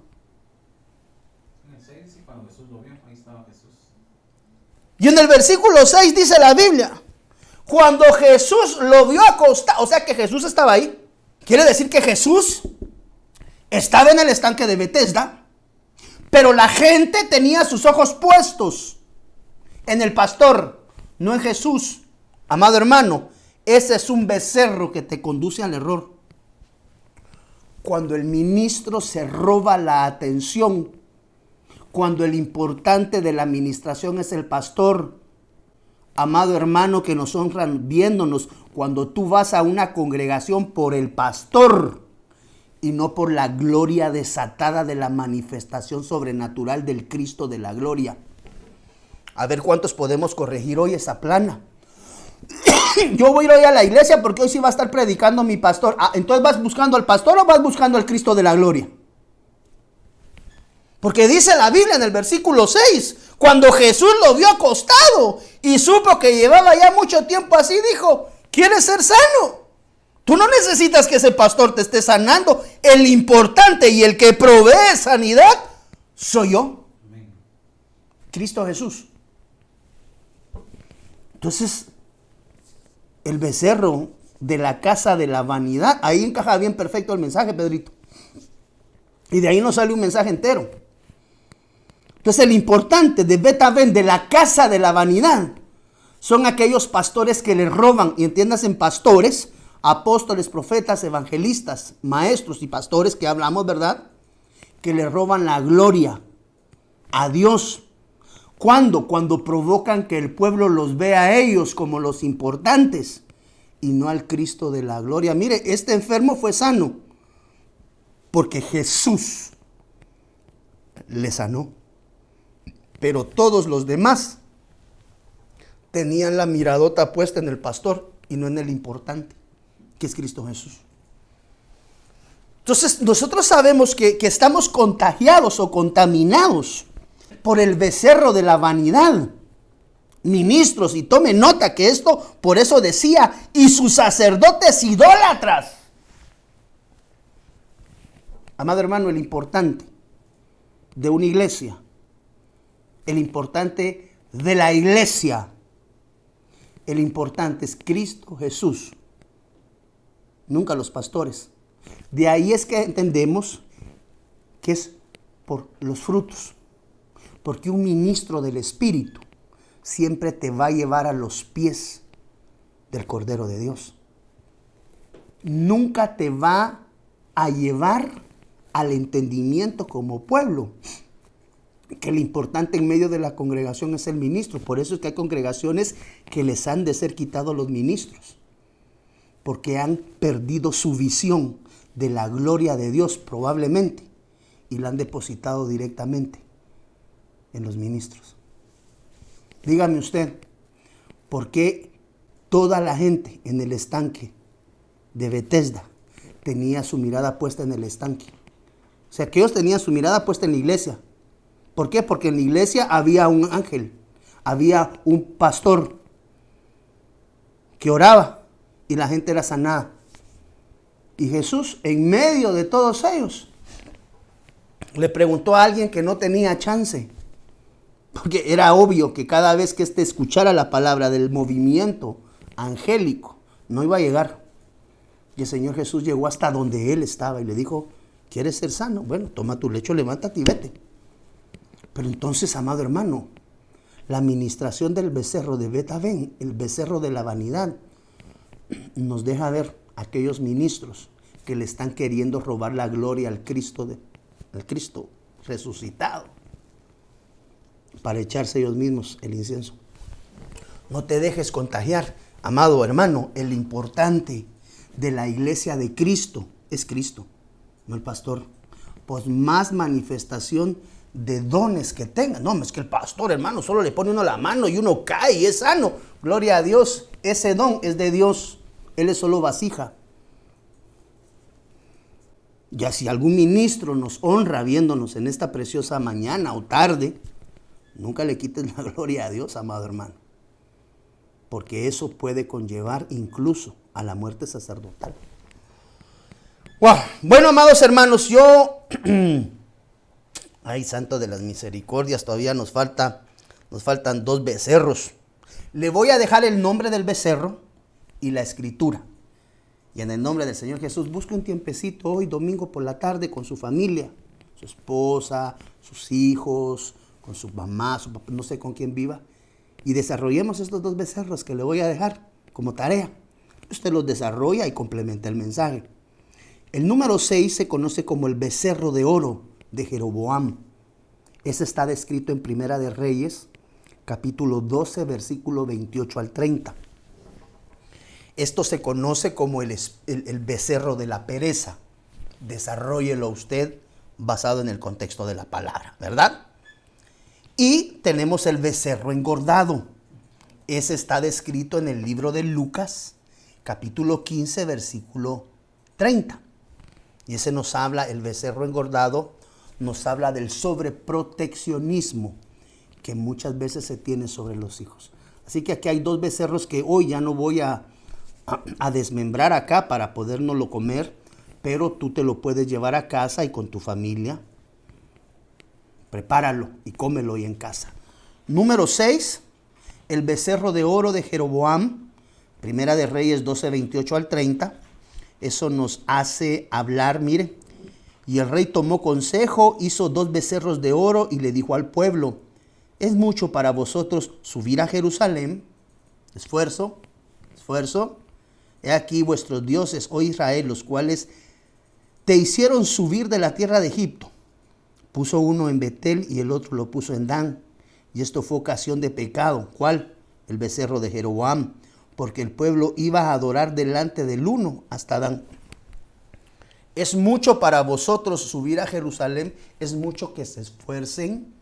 En el 6, cuando Jesús lo vio, ahí estaba Jesús. Y en el versículo 6 dice la Biblia: cuando Jesús lo vio acostado, o sea que Jesús estaba ahí. Quiere decir que Jesús estaba en el estanque de Betesda, pero la gente tenía sus ojos puestos en el pastor, no en Jesús. Amado hermano, ese es un becerro que te conduce al error. Cuando el ministro se roba la atención, cuando el importante de la administración es el pastor. Amado hermano que nos honran viéndonos, cuando tú vas a una congregación por el pastor y no por la gloria desatada de la manifestación sobrenatural del Cristo de la gloria. A ver cuántos podemos corregir hoy esa plana. Yo voy a ir hoy a la iglesia porque hoy sí va a estar predicando mi pastor. Entonces, ¿vas buscando al pastor o vas buscando al Cristo de la gloria? Porque dice la Biblia en el versículo 6, cuando Jesús lo vio acostado y supo que llevaba ya mucho tiempo así, dijo: ¿quieres ser sano? Tú no necesitas que ese pastor te esté sanando. El importante y el que provee sanidad soy yo. Amén. Cristo Jesús. Entonces, el becerro de la casa de la vanidad, ahí encaja bien perfecto el mensaje, Pedrito. Y de ahí nos sale un mensaje entero. Entonces, el importante de Bet-Aven, de la casa de la vanidad, son aquellos pastores que le roban, y entiendas en pastores, apóstoles, profetas, evangelistas, maestros y pastores que hablamos, ¿verdad? Que le roban la gloria a Dios. ¿Cuándo? Cuando provocan que el pueblo los vea a ellos como los importantes y no al Cristo de la gloria. Mire, este enfermo fue sano porque Jesús le sanó. Pero todos los demás tenían la miradota puesta en el pastor y no en el importante, que es Cristo Jesús. Entonces, nosotros sabemos que estamos contagiados o contaminados por el becerro de la vanidad. Ministros, y tome nota que esto, por eso decía, y sus sacerdotes idólatras. Amado hermano, el importante de una iglesia, el importante de la iglesia, el importante es Cristo Jesús, nunca los pastores. De ahí es que entendemos que es por los frutos, porque un ministro del Espíritu siempre te va a llevar a los pies del Cordero de Dios. Nunca te va a llevar al entendimiento como pueblo, que lo importante en medio de la congregación es el ministro. Por eso es que hay congregaciones que les han de ser quitados los ministros, porque han perdido su visión de la gloria de Dios probablemente y la han depositado directamente en los ministros. Dígame usted, ¿por qué toda la gente en el estanque de Bethesda tenía su mirada puesta en el estanque? O sea, que ellos tenían su mirada puesta en la iglesia. ¿Por qué? Porque en la iglesia había un ángel, había un pastor que oraba y la gente era sanada. Y Jesús, en medio de todos ellos, le preguntó a alguien que no tenía chance, porque era obvio que cada vez que éste escuchara la palabra del movimiento angélico, no iba a llegar. Y el Señor Jesús llegó hasta donde él estaba y le dijo: ¿quieres ser sano? Bueno, toma tu lecho, levántate y vete. Pero entonces, amado hermano, la administración del becerro de Bet-Aven, el becerro de la vanidad, nos deja ver aquellos ministros que le están queriendo robar la gloria al Cristo resucitado, para echarse ellos mismos el incienso. No te dejes contagiar, amado hermano. El importante de la iglesia de Cristo es Cristo, no el pastor. Pues más manifestación de dones que tenga. No, es que el pastor, hermano, solo le pone uno la mano y uno cae y es sano. Gloria a Dios, ese don es de Dios. Él es solo vasija. Ya si algún ministro nos honra viéndonos en esta preciosa mañana o tarde, nunca le quites la gloria a Dios, amado hermano, porque eso puede conllevar incluso a la muerte sacerdotal. Wow. Bueno, amados hermanos, yo ay, santo de las misericordias, todavía nos faltan 2 becerros. Le voy a dejar el nombre del becerro y la escritura. Y en el nombre del Señor Jesús, busque un tiempecito hoy, domingo por la tarde, con su familia, su esposa, sus hijos, con su mamá, su papá, no sé con quién viva, y desarrollemos estos 2 becerros que le voy a dejar como tarea. Usted los desarrolla y complementa el mensaje. El número 6 se conoce como el becerro de oro de Jeroboam. Ese está descrito en Primera de Reyes, capítulo 12, versículo 28 al 30. Esto se conoce como el becerro de la pereza. Desarróllelo usted basado en el contexto de la palabra, ¿verdad? Y tenemos el becerro engordado. Ese está descrito en el libro de Lucas, capítulo 15, versículo 30. Y ese nos habla, el becerro engordado, nos habla del sobreproteccionismo que muchas veces se tiene sobre los hijos. Así que aquí hay 2 becerros que hoy ya no voy a desmembrar acá para podérnoslo comer, pero tú te lo puedes llevar a casa y con tu familia prepáralo y cómelo hoy en casa. Número 6, el becerro de oro de Jeroboam, Primera de Reyes 12, 28 al 30. Eso nos hace hablar, mire. Y el rey tomó consejo, hizo 2 becerros de oro y le dijo al pueblo: es mucho para vosotros subir a Jerusalén. Esfuerzo. He aquí vuestros dioses, oh Israel, los cuales te hicieron subir de la tierra de Egipto. Puso uno en Betel y el otro lo puso en Dan. Y esto fue ocasión de pecado. ¿Cuál? El becerro de Jeroboam. Porque el pueblo iba a adorar delante del uno hasta Dan. Es mucho para vosotros subir a Jerusalén. Es mucho que se esfuercen.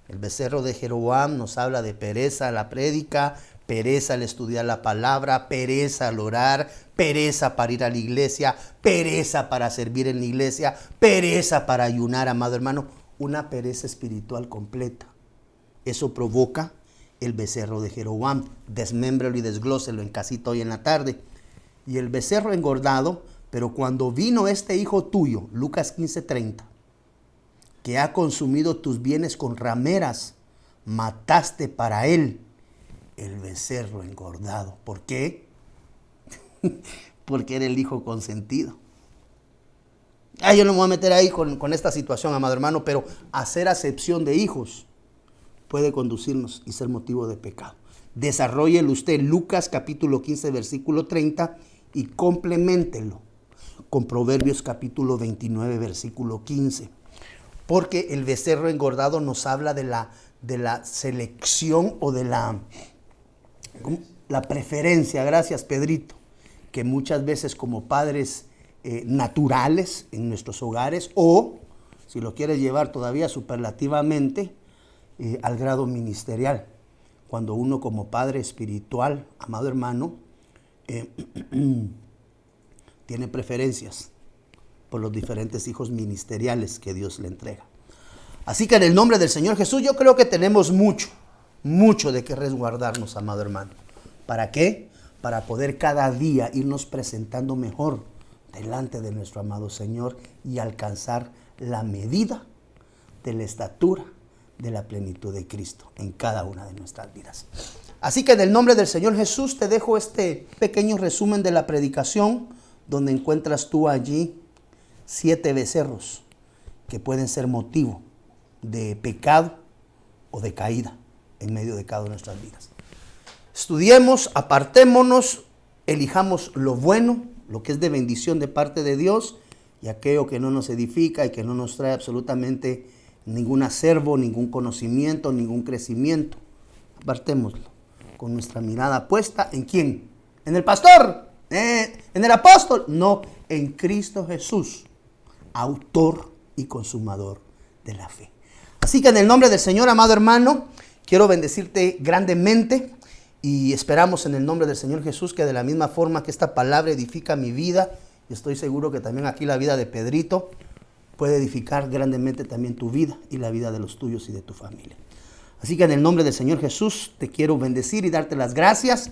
El becerro de Jeroboam nos habla de pereza la prédica, pereza al estudiar la palabra, pereza al orar, pereza para ir a la iglesia, pereza para servir en la iglesia, pereza para ayunar, amado hermano. Una pereza espiritual completa. Eso provoca el becerro de Jeroboam. Desmémbrelo y desglóselo en casita hoy en la tarde. Y el becerro engordado, pero cuando vino este hijo tuyo, Lucas 15:30, que ha consumido tus bienes con rameras, mataste para él el becerro engordado. ¿Por qué? Porque era el hijo consentido. Yo no me voy a meter ahí con esta situación, amado hermano, pero hacer acepción de hijos puede conducirnos y ser motivo de pecado. Desarróllelo usted, Lucas capítulo 15, versículo 30, y compleméntelo con Proverbios capítulo 29, versículo 15. Porque el becerro engordado nos habla de la selección o de la preferencia, gracias Pedrito, que muchas veces como padres naturales en nuestros hogares, o si lo quieres llevar todavía superlativamente al grado ministerial, cuando uno como padre espiritual, amado hermano, tiene preferencias por los diferentes hijos ministeriales que Dios le entrega. Así que en el nombre del Señor Jesús yo creo que tenemos mucho de qué resguardarnos, amado hermano. ¿Para qué? Para poder cada día irnos presentando mejor delante de nuestro amado Señor y alcanzar la medida de la estatura de la plenitud de Cristo en cada una de nuestras vidas. Así que en el nombre del Señor Jesús te dejo este pequeño resumen de la predicación, donde encuentras tú allí 7 becerros que pueden ser motivo de pecado o de caída en medio de cada una de nuestras vidas. Estudiemos, apartémonos, elijamos lo bueno, lo que es de bendición de parte de Dios, y aquello que no nos edifica y que no nos trae absolutamente ningún acervo, ningún conocimiento, ningún crecimiento. Apartémoslo con nuestra mirada puesta ¿en quién? ¿En el pastor? ¿En el apóstol? No, en Cristo Jesús, autor y consumador de la fe. Así que en el nombre del Señor, amado hermano, quiero bendecirte grandemente y esperamos en el nombre del Señor Jesús que de la misma forma que esta palabra edifica mi vida, y estoy seguro que también aquí la vida de Pedrito puede edificar grandemente también tu vida y la vida de los tuyos y de tu familia. Así que en el nombre del Señor Jesús te quiero bendecir y darte las gracias.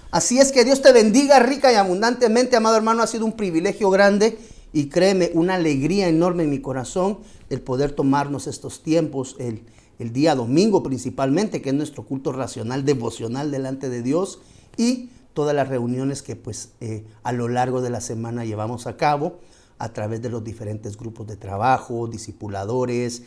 Así es que Dios te bendiga rica y abundantemente, amado hermano. Ha sido un privilegio grande y créeme, una alegría enorme en mi corazón el poder tomarnos estos tiempos, el día domingo principalmente, que es nuestro culto racional, devocional delante de Dios, y todas las reuniones que pues a lo largo de la semana llevamos a cabo a través de los diferentes grupos de trabajo, discipuladores,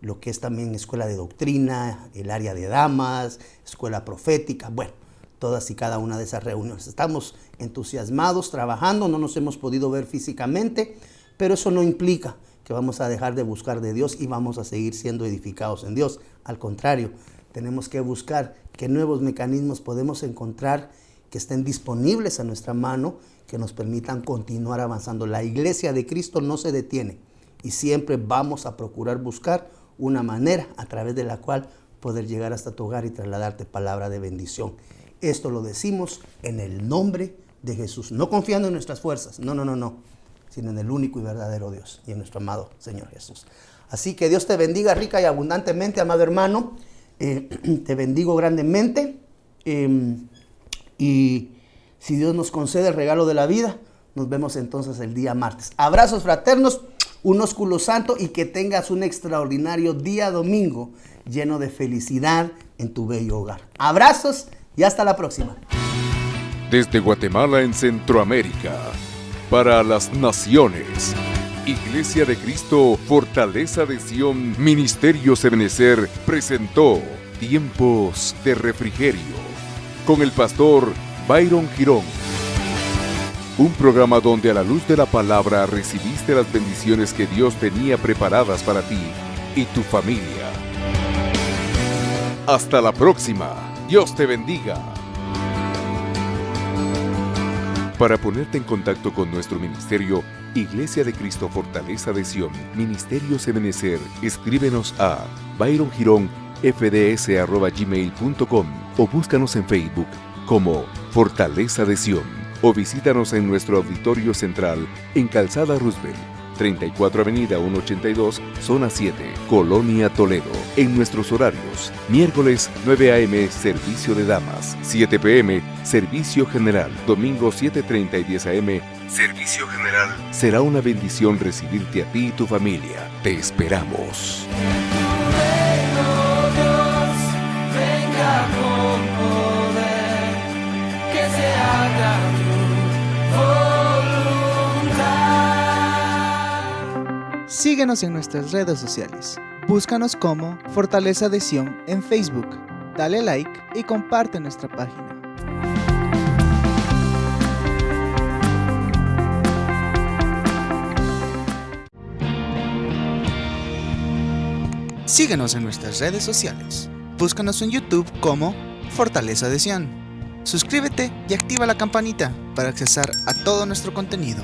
lo que es también escuela de doctrina, el área de damas, escuela profética, bueno, todas y cada una de esas reuniones. Estamos entusiasmados, trabajando, no nos hemos podido ver físicamente, pero eso no implica que vamos a dejar de buscar de Dios y vamos a seguir siendo edificados en Dios. Al contrario, tenemos que buscar qué nuevos mecanismos podemos encontrar que estén disponibles a nuestra mano, que nos permitan continuar avanzando. La iglesia de Cristo no se detiene y siempre vamos a procurar buscar una manera a través de la cual poder llegar hasta tu hogar y trasladarte palabra de bendición. Esto lo decimos en el nombre de Jesús, no confiando en nuestras fuerzas, no, sino en el único y verdadero Dios y en nuestro amado Señor Jesús. Así que Dios te bendiga rica y abundantemente, amado hermano. Te bendigo grandemente y si Dios nos concede el regalo de la vida, nos vemos entonces el día martes. Abrazos fraternos, un ósculo santo, y que tengas un extraordinario día domingo lleno de felicidad en tu bello hogar. Abrazos y hasta la próxima. Desde Guatemala en Centroamérica, para las naciones, Iglesia de Cristo, Fortaleza de Sion, Ministerios Ebenecer presentó Tiempos de Refrigerio con el pastor Byron Girón. Un programa donde a la luz de la palabra recibiste las bendiciones que Dios tenía preparadas para ti y tu familia. Hasta la próxima. Dios te bendiga. Para ponerte en contacto con nuestro ministerio, Iglesia de Cristo Fortaleza de Sion, Ministerios Ebenecer, escríbenos a byrongironfds@gmail.com o búscanos en Facebook como Fortaleza de Sion, o visítanos en nuestro auditorio central en Calzada Roosevelt, 34 Avenida 182, Zona 7, Colonia Toledo. En nuestros horarios: miércoles 9 a.m. servicio de damas, 7 p.m. servicio general, domingo 7:30 y 10 a.m. servicio general. Será una bendición recibirte a ti y tu familia. Te esperamos. Síguenos en nuestras redes sociales. Búscanos como Fortaleza de Sion en Facebook. Dale like y comparte nuestra página. Síguenos en nuestras redes sociales. Búscanos en YouTube como Fortaleza de Sion. Suscríbete y activa la campanita para accesar a todo nuestro contenido.